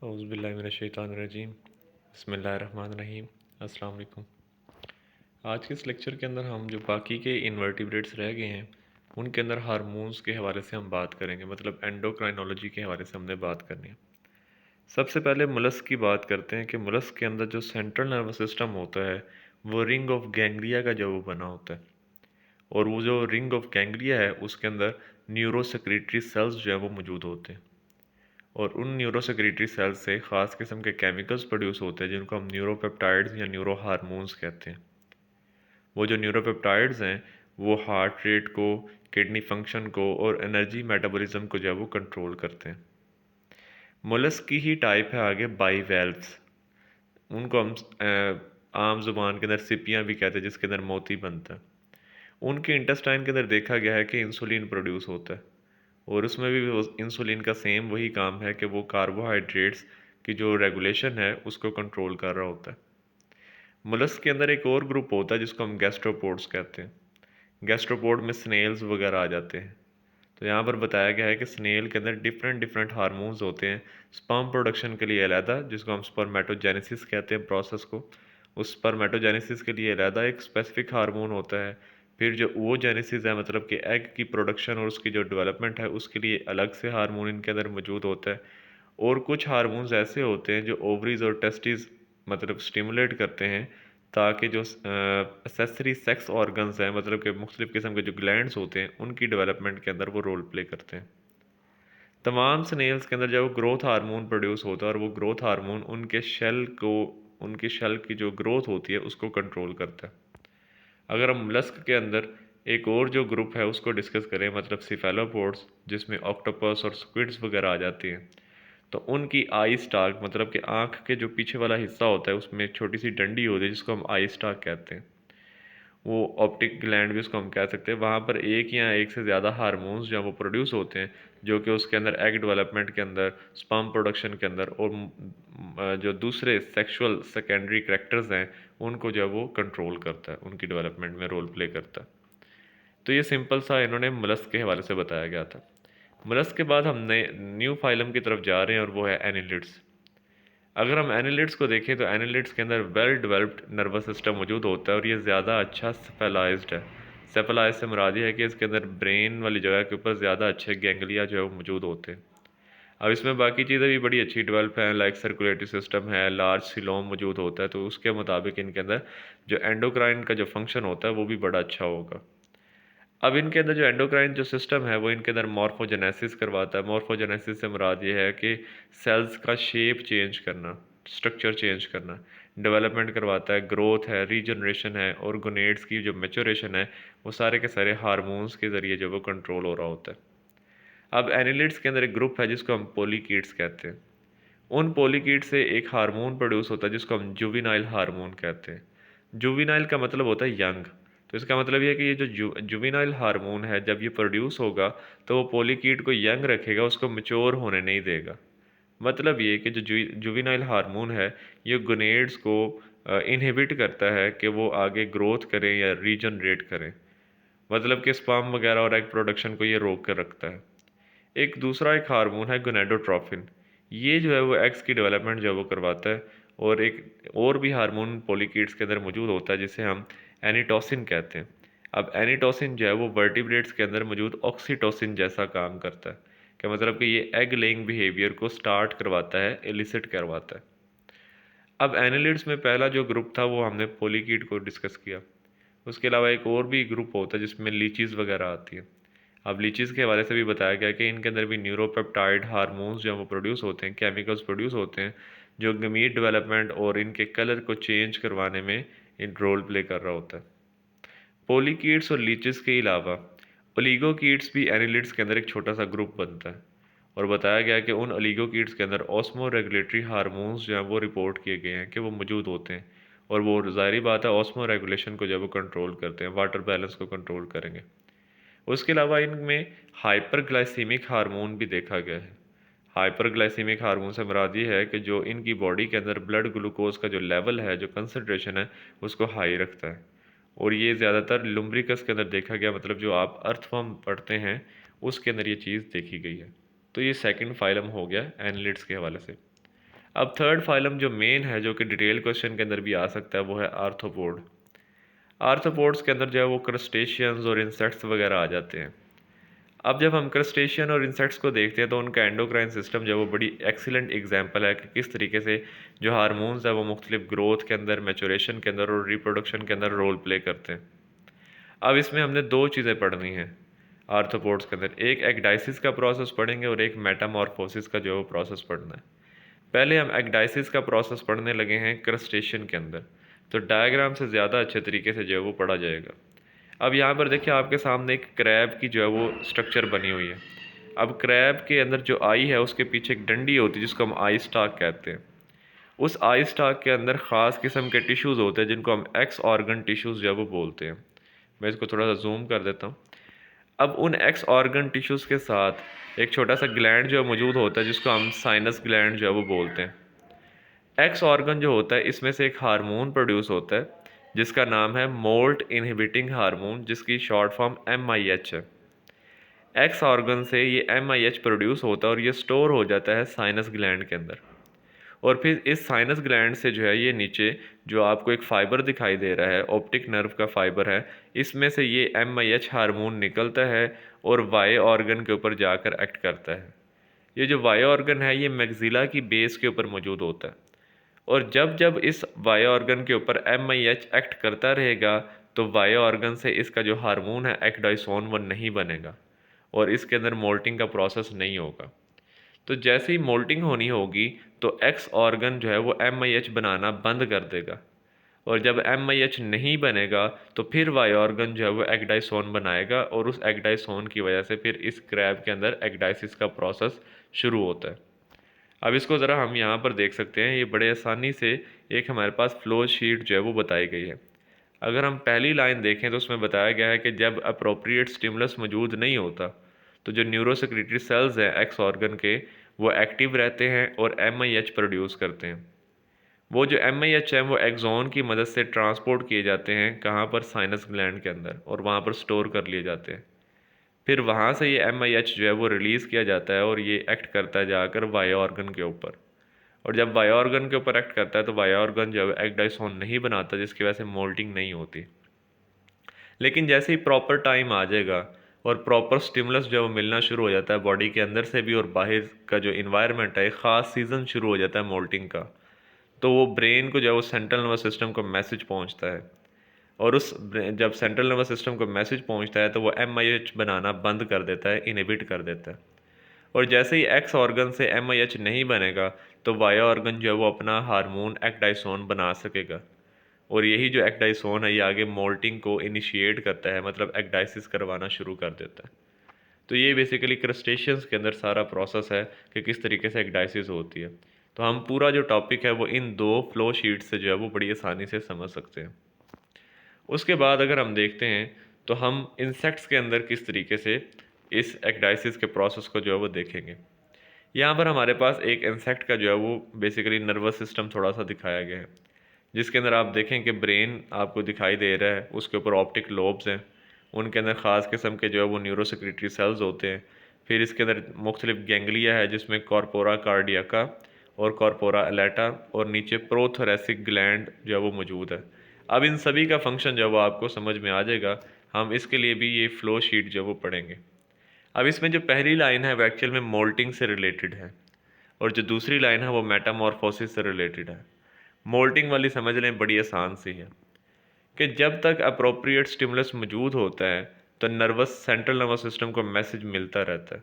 औज़ुबिल्लाहिमिनश्शैतानिर्रजीम बिस्मिल्लाहिर्रहमानिर्रहीम अस्सलाम वालेकुम। आज के इस लेक्चर के अंदर हम जो बाकी के इन्वर्टिब्रेट्स रह गए हैं उनके अंदर हार्मोन्स के हवाले से हम बात करेंगे, मतलब एंडोक्राइनोलॉजी के हवाले से हमने बात करनी है। सबसे पहले मुलस्क की बात करते हैं कि मुलस्क के अंदर जो सेंट्रल नर्वस सिस्टम होता है वो रिंग ऑफ गैंग्लिया का जो वो बना होता है, और वो जो रिंग ऑफ गैंग्लिया है उसके अंदर न्यूरोसेक्रेटरी सेल्स जो है वो मौजूद होते हैं, और उन न्यूरोसेक्रेटरी सेल्स से ख़ास किस्म के केमिकल्स प्रोड्यूस होते हैं जिनको हम न्यूरोपेप्टाइड्स या न्यूरो हार्मोन्स कहते हैं। वो जो न्यूरोपेप्टाइड्स हैं वो हार्ट रेट को, किडनी फंक्शन को और एनर्जी मेटाबॉलिज्म को जो है वो कंट्रोल करते हैं। मोलस्क की ही टाइप है आगे बाईवेल्व्स, उनको हम आम ज़ुबान के अंदर सिपियाँ भी कहते हैं, जिसके अंदर मोती बनता है। उनके इंटेस्टाइन के अंदर देखा गया है कि इंसुलिन प्रोड्यूस होता है, और उसमें भी वो इंसुलिन का सेम वही काम है कि वो कार्बोहाइड्रेट्स की जो रेगुलेशन है उसको कंट्रोल कर रहा होता है। मोलस्क के अंदर एक और ग्रुप होता है जिसको हम गैस्ट्रोपोड्स कहते हैं। गैस्ट्रोपोड में स्नेल्स वगैरह आ जाते हैं। तो यहाँ पर बताया गया है कि स्नेल के अंदर डिफरेंट डिफरेंट हार्मोन्स होते हैं। स्पर्म प्रोडक्शन के लिए अलहदा, जिसको हम स्पर्मेटोजेनेसिस कहते हैं प्रोसेस को, उस स्पर्मेटोजेनेसिस के लिए अलहदा एक स्पेसिफिक हार्मोन होता है। फिर जो ओजेनेसिस है, मतलब कि एग की प्रोडक्शन और उसकी जो डेवलपमेंट है उसके लिए अलग से हार्मोन इनके अंदर मौजूद होता है। और कुछ हार्मोन्स ऐसे होते हैं जो ओवरीज और टेस्टिस मतलब स्टिमुलेट करते हैं, ताकि जो असेसरी सेक्स ऑर्गन्स हैं, मतलब कि मुख्तलिफ़ किस्म के जो ग्लैंड्स होते हैं उनकी डेवलपमेंट के अंदर वो रोल प्ले करते हैं। तमाम स्नेल्स के अंदर जब ग्रोथ हार्मोन प्रोड्यूस होता है, और वो ग्रोथ हार्मोन उनके शेल की जो ग्रोथ होती है उसको कंट्रोल करता है। अगर हम मोलस्क के अंदर एक और जो ग्रुप है उसको डिस्कस करें, मतलब सिफेलोपोड्स, जिसमें ऑक्टोपस और स्क्विड्स वगैरह आ जाती हैं, तो उनकी आई स्टाक, मतलब कि आँख के जो पीछे वाला हिस्सा होता है उसमें एक छोटी सी डंडी होती है जिसको हम आई स्टाक कहते हैं। वो ऑप्टिक ग्लैंड भी उसको हम कह सकते हैं। वहाँ पर एक या एक से ज़्यादा हार्मोन्स जो हैं वो प्रोड्यूस होते हैं, जो कि उसके अंदर एग डेवलपमेंट के अंदर, स्पर्म प्रोडक्शन के अंदर, और जो दूसरे सेक्सुअल सेकेंडरी करैक्टर्स हैं उनको जो है वो कंट्रोल करता है, उनकी डेवलपमेंट में रोल प्ले करता है। तो ये सिंपल सा इन्होंने मोलस्क के हवाले से बताया गया था। मोलस्क के बाद हम नए न्यू फाइलम की तरफ जा रहे हैं, और वो है एनिलिड्स। अगर हम एनिलिड्स को देखें तो एनिलिड्स के अंदर वेल डेवलप्ड नर्वस सिस्टम मौजूद होता है, और ये ज़्यादा अच्छा सेफेलाइज्ड है। सेफेलाइज से मुराद ये है कि इसके अंदर ब्रेन वाली जगह के ऊपर ज़्यादा अच्छे गैंग्लिया जो है वो मौजूद होते हैं। अब इसमें बाकी चीज़ें भी बड़ी अच्छी डेवलप हैं, लाइक सर्कुलेटरी सिस्टम है, लार्ज सिलोम मौजूद होता है, तो उसके मुताबिक इनके अंदर जो एंडोक्राइन का जो फंक्शन होता है वो भी बड़ा अच्छा होगा। अब इनके अंदर जो एंडोक्राइन जो सिस्टम है वो इनके अंदर मॉर्फोजेनेसिस करवाता है। मॉर्फोजेनेसिस से मुराद ये है कि सेल्स का शेप चेंज करना, स्ट्रक्चर चेंज करना, डेवलपमेंट करवाता है, ग्रोथ है, रीजनरेशन है, और गोनेड्स की जो मेचोरेशन है वो सारे के सारे हार्मोन्स के ज़रिए जो वो कंट्रोल हो रहा होता है। अब एनिलिड्स के अंदर एक ग्रुप है जिसको हम पोलिकीड्स कहते हैं। उन पोलिकीड से एक हार्मोन प्रोड्यूस होता है जिसको हम जुविनाइल हार्मोन कहते हैं। जुविनाइल का मतलब होता है यंग। तो इसका मतलब ये है कि ये जो जुविनाइल हार्मोन है जब ये प्रोड्यूस होगा तो वो पोलिकीड को यंग रखेगा, उसको मैच्योर होने नहीं देगा। मतलब ये कि जो जुविनाइल हार्मोन है ये गोनेड्स को इनहिबिट करता है कि वो आगे ग्रोथ करें या रीजनरेट करें, मतलब कि स्पर्म वगैरह और एग प्रोडक्शन को ये रोक कर रखता है। एक दूसरा एक हार्मोन है गोनेडोट्रोफिन, ये जो है वो एग्स की डेवलपमेंट जो है वो करवाता है। और एक और भी हार्मोन पोलिकीड्स के अंदर मौजूद होता है जिसे हम एनिटोसिन कहते हैं। अब एनिटोसिन जो है वो वर्टिब्रेट्स के अंदर मौजूद ऑक्सीटोसिन जैसा काम करता है, क्या मतलब कि ये एग लेइंग बिहेवियर को स्टार्ट करवाता है, एलिसिट करवाता है। अब एनिलिड्स में पहला जो ग्रुप था वो हमने पोलिकीड को डिस्कस किया। उसके अलावा एक और भी ग्रुप होता है जिसमें लीचीज़ वगैरह आती हैं। अब लीचीज़ के हवाले से भी बताया गया कि इनके अंदर भी न्यूरोपेप्टाइड हार्मोन्स जो हैं वो प्रोड्यूस होते हैं, केमिकल्स प्रोड्यूस होते हैं, जो गमीट डेवलपमेंट और इनके कलर को चेंज करवाने में इन रोल प्ले कर रहा होता है। पोलिकीड्स और लीचीज़ के अलावा ओलिगोकीड्स भी एनिलिड्स के अंदर एक छोटा सा ग्रुप बनता है, और बताया गया कि उन ओलिगोकीड्स के अंदर ऑस्मो रेगुलेटरी हार्मोन्स जो हैं वो रिपोर्ट किए गए हैं कि वो मौजूद होते हैं, और वो ज़ाहिर बात है ऑस्मो रेगुलेशन को जो है वो कंट्रोल करते हैं, वाटर बैलेंस को कंट्रोल करेंगे। उसके अलावा इनमें हाइपरग्लाइसीमिक हार्मोन भी देखा गया है। हाइपरग्लाइसीमिक हार्मोन से मुराद ये है कि जो इनकी बॉडी के अंदर ब्लड ग्लूकोज का जो लेवल है, जो कंसनट्रेशन है, उसको हाई रखता है। और ये ज़्यादातर लुम्ब्रिकस के अंदर देखा गया, मतलब जो आप अर्थवर्म पढ़ते हैं उसके अंदर ये चीज़ देखी गई है। तो ये सेकंड फाइलम हो गया एनालिट्स के हवाले से। अब थर्ड फाइलम जो मेन है, जो कि डिटेल क्वेश्चन के अंदर भी आ सकता है, वो है आर्थ्रोपोड। आर्थ्रोपोड्स के अंदर जो है वो क्रस्टेशियंस और इंसेक्ट्स वगैरह आ जाते हैं। अब जब हम क्रस्टेशियन और इंसेक्ट्स को देखते हैं तो उनका एंडोक्राइन सिस्टम जो है वो बड़ी एक्सीलेंट एग्जांपल है कि किस तरीके से जो हार्मोन्स है वो मुख्तलिफ ग्रोथ के अंदर, मैचुरेशन के अंदर और रिप्रोडक्शन के अंदर रोल प्ले करते हैं। अब इसमें हमने दो चीज़ें पढ़नी हैं आर्थ्रोपोड्स के अंदर, एक एक्डाइसिस का प्रोसेस पढ़ेंगे और एक मेटामॉर्फोसिस का जो है वो प्रोसेस पढ़ना है। पहले हम एक्डाइसिस का प्रोसेस पढ़ने लगे हैं क्रस्टेशियन के अंदर, तो डायग्राम से ज़्यादा अच्छे तरीके से जो है वो पढ़ा जाएगा। अब यहाँ पर देखिए आपके सामने एक क्रैब की जो है वो स्ट्रक्चर बनी हुई है। अब क्रैब के अंदर जो आई है उसके पीछे एक डंडी होती है जिसको हम आई स्टाक कहते हैं। उस आई स्टाक के अंदर ख़ास किस्म के टिश्यूज़ होते हैं जिनको हम एक्स ऑर्गन टिश्यूज़ जो है वो बोलते हैं। मैं इसको थोड़ा सा जूम कर देता हूँ। अब उन एक्स ऑर्गन टिश्यूज़ के साथ एक छोटा सा ग्लैंड जो है मौजूद होता है जिसको हम साइनस ग्लैंड जो है वो बोलते हैं। एक्स ऑर्गन जो होता है इसमें से एक हार्मोन प्रोड्यूस होता है जिसका नाम है मोल्ट इनहिबिटिंग हार्मोन, जिसकी शॉर्ट फॉर्म MIH है। एक्स ऑर्गन से ये MIH प्रोड्यूस होता है और ये स्टोर हो जाता है साइनस ग्लैंड के अंदर। और फिर इस साइनस ग्लैंड से जो है ये नीचे जो आपको एक फाइबर दिखाई दे रहा है, ऑप्टिक नर्व का फाइबर है, इसमें से ये MIH हार्मोन निकलता है और वाई ऑर्गन के ऊपर जाकर एक्ट करता है। ये जो वाई ऑर्गन है ये मैक्सिला की बेस के ऊपर मौजूद होता है और जब जब इस वाई ऑर्गन के ऊपर MIH एक्ट करता रहेगा तो वाई ऑर्गन से इसका जो हार्मोन है एक्डाइसोन वो नहीं बनेगा और इसके अंदर मोल्टिंग का प्रोसेस नहीं होगा। तो जैसे ही मोल्टिंग होनी होगी तो एक्स ऑर्गन जो है वो MIH बनाना बंद कर देगा और जब MIH नहीं बनेगा तो फिर वाई ऑर्गन जो है वो एक्डाइसोन बनाएगा और उस एक्डाइसोन की वजह से फिर इस क्रैब के अंदर एक्डाइसिस का प्रोसेस शुरू होता है। अब इसको ज़रा हम यहाँ पर देख सकते हैं, ये बड़े आसानी से एक हमारे पास फ्लो शीट जो है वो बताई गई है। अगर हम पहली लाइन देखें तो उसमें बताया गया है कि जब अप्रोप्रिएट स्टिमुलस मौजूद नहीं होता तो जो न्यूरोसेक्रेटरी सेल्स हैं एक्स ऑर्गन के वो एक्टिव रहते हैं और MIH प्रोड्यूस करते हैं। वो जो MIH है वो एक्सोन की मदद से ट्रांसपोर्ट किए जाते हैं कहाँ पर, साइनस ग्लैंड के अंदर, और वहाँ पर स्टोर कर लिए जाते हैं। फिर वहाँ से ये MIH जो है वो रिलीज़ किया जाता है और ये एक्ट करता है जाकर वाई ऑर्गन के ऊपर। और जब वाई ऑर्गन के ऊपर एक्ट करता है तो वाई ऑर्गन जो है एक्डाइसोन नहीं बनाता जिसकी वजह से मोल्टिंग नहीं होती। लेकिन जैसे ही प्रॉपर टाइम आ जाएगा और प्रॉपर स्टिमुलस जो है वो मिलना शुरू हो जाता है बॉडी के अंदर से भी और बाहर का जो इन्वायरमेंट है, एक ख़ास सीज़न शुरू हो जाता है मोल्टिंग का, तो वो ब्रेन को जो है वो सेंट्रल नर्वस सिस्टम को मैसेज पहुंचता है और जब सेंट्रल नर्वस सिस्टम को मैसेज पहुंचता है तो वो MIH बनाना बंद कर देता है, इनहिबिट कर देता है। और जैसे ही एक्स ऑर्गन से MIH नहीं बनेगा तो वाई ऑर्गन जो है वो अपना हार्मोन एक्डाइसोन बना सकेगा और यही जो एक्डाइसोन है ये आगे मोल्टिंग को इनिशिएट करता है, मतलब एक्डाइसिस करवाना शुरू कर देता है। तो ये बेसिकली क्रस्टेशियंस के अंदर सारा प्रोसेस है कि किस तरीके से एक्डाइसिस होती है। तो हम पूरा जो टॉपिक है वो इन दो फ्लो शीट से जो है वो बड़ी आसानी से समझ सकते हैं। उसके बाद अगर हम देखते हैं तो हम इंसेक्ट्स के अंदर किस तरीके से इस एक्डाइसिस के प्रोसेस को जो है वो देखेंगे। यहाँ पर हमारे पास एक इंसेक्ट का जो है वो बेसिकली नर्वस सिस्टम थोड़ा सा दिखाया गया है, जिसके अंदर आप देखें कि ब्रेन आपको दिखाई दे रहा है, उसके ऊपर ऑप्टिक लोब्स हैं, उनके अंदर ख़ास किस्म के जो है वो न्यूरोसेक्रेटरी सेल्स होते हैं। फिर इसके अंदर मुख्तलिफ गैंग्लिया है जिसमें कॉर्पोरा कार्डियाका और कॉर्पोरा एलेटा और नीचे प्रोथोरेसिक ग्लैंड जो है वो मौजूद है। अब इन सभी का फंक्शन जो है वो आपको समझ में आ जाएगा, हम इसके लिए भी ये फ़्लो शीट जो है वो पढ़ेंगे। अब इसमें जो पहली लाइन है वो एक्चुअल में मोल्टिंग से रिलेटेड है और जो दूसरी लाइन है वो मेटामॉर्फोसिस से रिलेटेड है। मोल्टिंग वाली समझ लें, बड़ी आसान सी है कि जब तक अप्रोप्रिएट स्टिमुलस मौजूद होता है तो सेंट्रल नर्वस सिस्टम को मैसेज मिलता रहता है।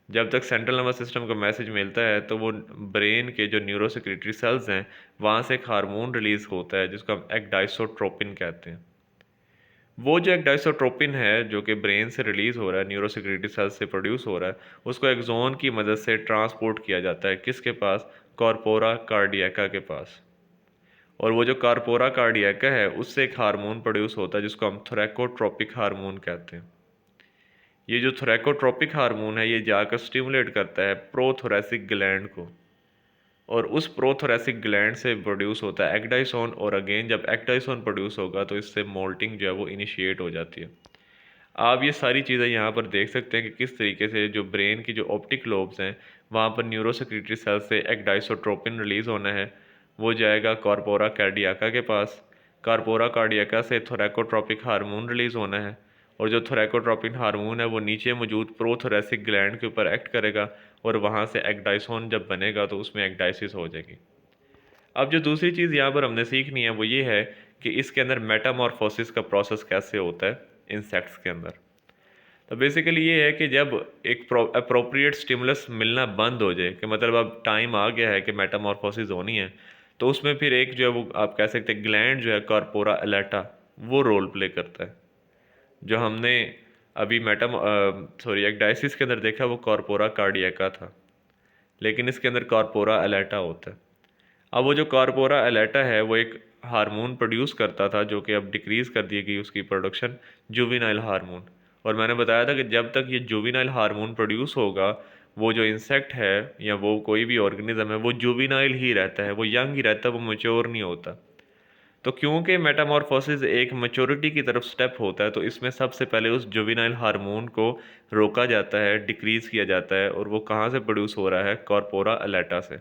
जब तक सेंट्रल नर्वस सिस्टम को मैसेज मिलता है तो वो ब्रेन के जो न्यूरोसेक्रेटरी सेल्स हैं वहाँ से एक हार्मोन रिलीज़ होता है जिसको हम एक्डाइसोट्रोपिन कहते हैं। वो जो एक डाइसोट्रोपिन है जो कि ब्रेन से रिलीज़ हो रहा है, न्यूरोसेक्रेटरी सेल्स से प्रोड्यूस हो रहा है, उसको एक्सोन की मदद से ट्रांसपोर्ट किया जाता है किसके पास, कॉर्पोरा कार्डियका के पास। और वो जो कॉर्पोरा कार्डियका है उससे एक हार्मोन प्रोड्यूस होता है जिसको हम थोरैकोट्रोपिक हार्मोन कहते हैं। ये जो थोरैकोट्रोपिक हार्मोन है ये जाकर स्टिमुलेट करता है प्रोथोरेसिक ग्लैंड को और उस प्रोथोरेसिक ग्लैंड से प्रोड्यूस होता है एक्डाइसोन और अगेन जब एक्डाइसोन प्रोड्यूस होगा तो इससे मोल्टिंग जो है वो इनिशिएट हो जाती है। आप ये सारी चीज़ें यहाँ पर देख सकते हैं कि किस तरीके से जो ब्रेन की जो ऑप्टिक लोब्स हैं वहाँ पर न्यूरोसेक्रेटरी सेल से एक डाइसोट्रोपिन रिलीज़ होना है, वो जाएगा कॉर्पोरा कार्डियाका के पास। कॉर्पोरा कार्डियाका से थोरैकोट्रोपिक हार्मोन रिलीज़ होना है, और जो थोरैकोट्रोपिन हार्मोन है वो नीचे मौजूद प्रोथोरेसिक ग्लैंड के ऊपर एक्ट करेगा, और वहाँ से एक्डाइसोन जब बनेगा तो उसमें एक्डाइसिस हो जाएगी। अब जो दूसरी चीज़ यहाँ पर हमने सीखनी है वो ये है कि इसके अंदर मेटामॉर्फोसिस का प्रोसेस कैसे होता है इंसेक्ट्स के अंदर। तो बेसिकली ये है कि जब एक अप्रोप्रिएट स्टिमुलस मिलना बंद हो जाए, कि मतलब अब टाइम आ गया है कि मेटामॉर्फोसिस होनी है, तो उसमें फिर एक जो है वो आप कह सकते हैं ग्लैंड जो है कॉर्पोरा एलेटा, वो रोल प्ले करता है। जो हमने अभी एक्डाइसिस के अंदर देखा वो कॉर्पोरा कार्डियका था, लेकिन इसके अंदर कॉर्पोरा एलेटा होता है। अब वो जो कॉर्पोरा एलेटा है वो एक हार्मोन प्रोड्यूस करता था, जो कि अब डिक्रीज़ कर दी गई उसकी प्रोडक्शन, जुवेनाइल हार्मोन। और मैंने बताया था कि जब तक ये जुवेनाइल हार्मोन प्रोड्यूस होगा, वो जो इंसेक्ट है या वो कोई भी ऑर्गेनिज्म है वो जुवेनाइल ही रहता है, वो यंग ही रहता है, वो मैच्योर नहीं होता। तो क्योंकि मेटामॉर्फोसिस एक मैच्योरिटी की तरफ स्टेप होता है, तो इसमें सबसे पहले उस जुवेनाइल हार्मोन को रोका जाता है, डिक्रीज़ किया जाता है, और वो कहाँ से प्रोड्यूस हो रहा है, कॉर्पोरा एलेटा से।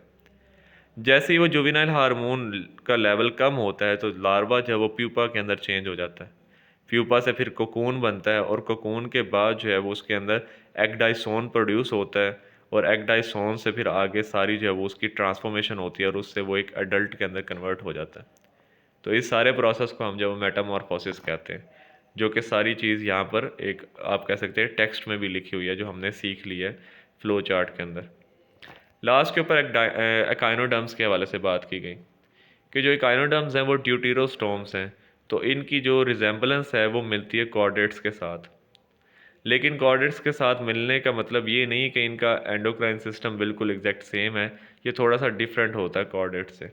जैसे ही वो जुवेनाइल हार्मोन का लेवल कम होता है, तो लार्वा जो है वो प्यूपा के अंदर चेंज हो जाता है। प्यूपा से फिर कोकून बनता है, और कोकून के बाद जो है वो उसके अंदर एक्डाइसोन प्रोड्यूस होता है, और एक्डाइसोन से फिर आगे सारी जो है वो उसकी ट्रांसफॉर्मेशन होती है, और उससे वो एक एडल्ट के अंदर कन्वर्ट हो जाता है। तो इस सारे प्रोसेस को हम जो मेटामॉर्फोसिस कहते हैं, जो कि सारी चीज़ यहाँ पर एक आप कह सकते हैं टेक्स्ट में भी लिखी हुई है, जो हमने सीख ली है फ्लो चार्ट के अंदर। लास्ट के ऊपर एकाइनोडर्म्स के हवाले से बात की गई कि जो एकाइनोडर्म्स हैं वो ड्यूटेरोस्टोम्स हैं, तो इनकी जो रिजेंबलेंस है वो मिलती है कॉर्डेट्स के साथ। लेकिन कॉर्डेट्स के साथ मिलने का मतलब ये नहीं कि इनका एंडोक्राइन सिस्टम बिल्कुल एग्जैक्ट सेम है, ये थोड़ा सा डिफरेंट होता है कॉर्डेट से।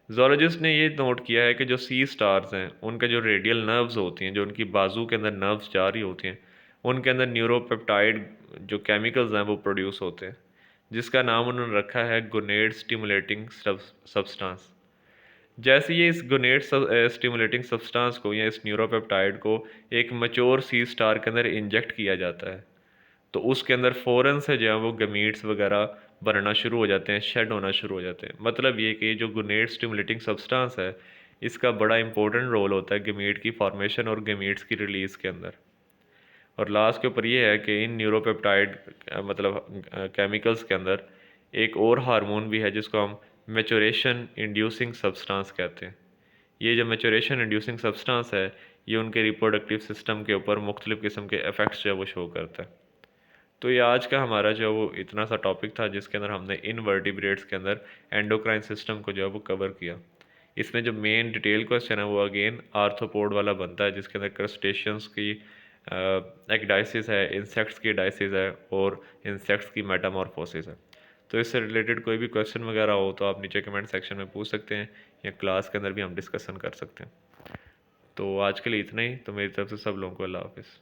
जोलॉजिस्ट ने ये नोट किया है कि जो सी स्टार्स हैं उनके जो रेडियल नर्व्स होती हैं, जो उनकी बाजू के अंदर नर्व्स जा रही होती हैं, उनके अंदर न्यूरोपेप्टाइड जो केमिकल्स हैं वो प्रोड्यूस होते हैं, जिसका नाम उन्होंने रखा है गोनेड स्टिमुलेटिंग सब्सटेंस। जैसे ये इस गोनेड स्टिमुलेटिंग सब्सटेंस को या इस न्यूरोपेप्टाइड को एक मैच्योर सी स्टार के अंदर इंजेक्ट किया जाता है, तो उसके अंदर फ़ौरन से जो है वो गमीट्स वगैरह बनना शुरू हो जाते हैं, शेड होना शुरू हो जाते हैं। मतलब ये कि जो गोनेड स्टिमुलेटिंग सब्सटेंस है, इसका बड़ा इंपॉर्टेंट रोल होता है गमीट की फॉर्मेशन और गमीट्स की रिलीज़ के अंदर। और लास्ट के ऊपर ये है कि इन न्यूरोपेप्टाइड केमिकल्स के अंदर एक और हार्मोन भी है, जिसको हम मेचोरेशन इंड्यूसिंग सब्सटेंस कहते हैं। ये जो मेचोरेशन इंड्यूसिंग सब्सटेंस है, ये उनके रिप्रोडक्टिव सिस्टम के ऊपर मुख्तलिफ़ किस्म के इफ़ेक्ट्स जो है वो शो करता है। तो ये आज का हमारा जो है वो इतना सा टॉपिक था, जिसके अंदर हमने इनवर्टिब्रेट्स के अंदर एंडोक्राइन सिस्टम को जो है वो कवर किया। इसमें जो मेन डिटेल क्वेश्चन है वो अगेन आर्थ्रोपोड वाला बनता है, जिसके अंदर क्रस्टेशियंस की एक डाइसिस है, इंसेक्ट्स की डाइसिस है, और इंसेक्ट्स की मेटामॉर्फोसिस है। तो इससे रिलेटेड कोई भी क्वेश्चन वगैरह हो तो आप नीचे कमेंट सेक्शन में पूछ सकते हैं, या क्लास के अंदर भी हम डिस्कशन कर सकते हैं। तो आज के लिए इतना ही। तो मेरी तरफ से सब लोगों को अल्लाह हाफिज़।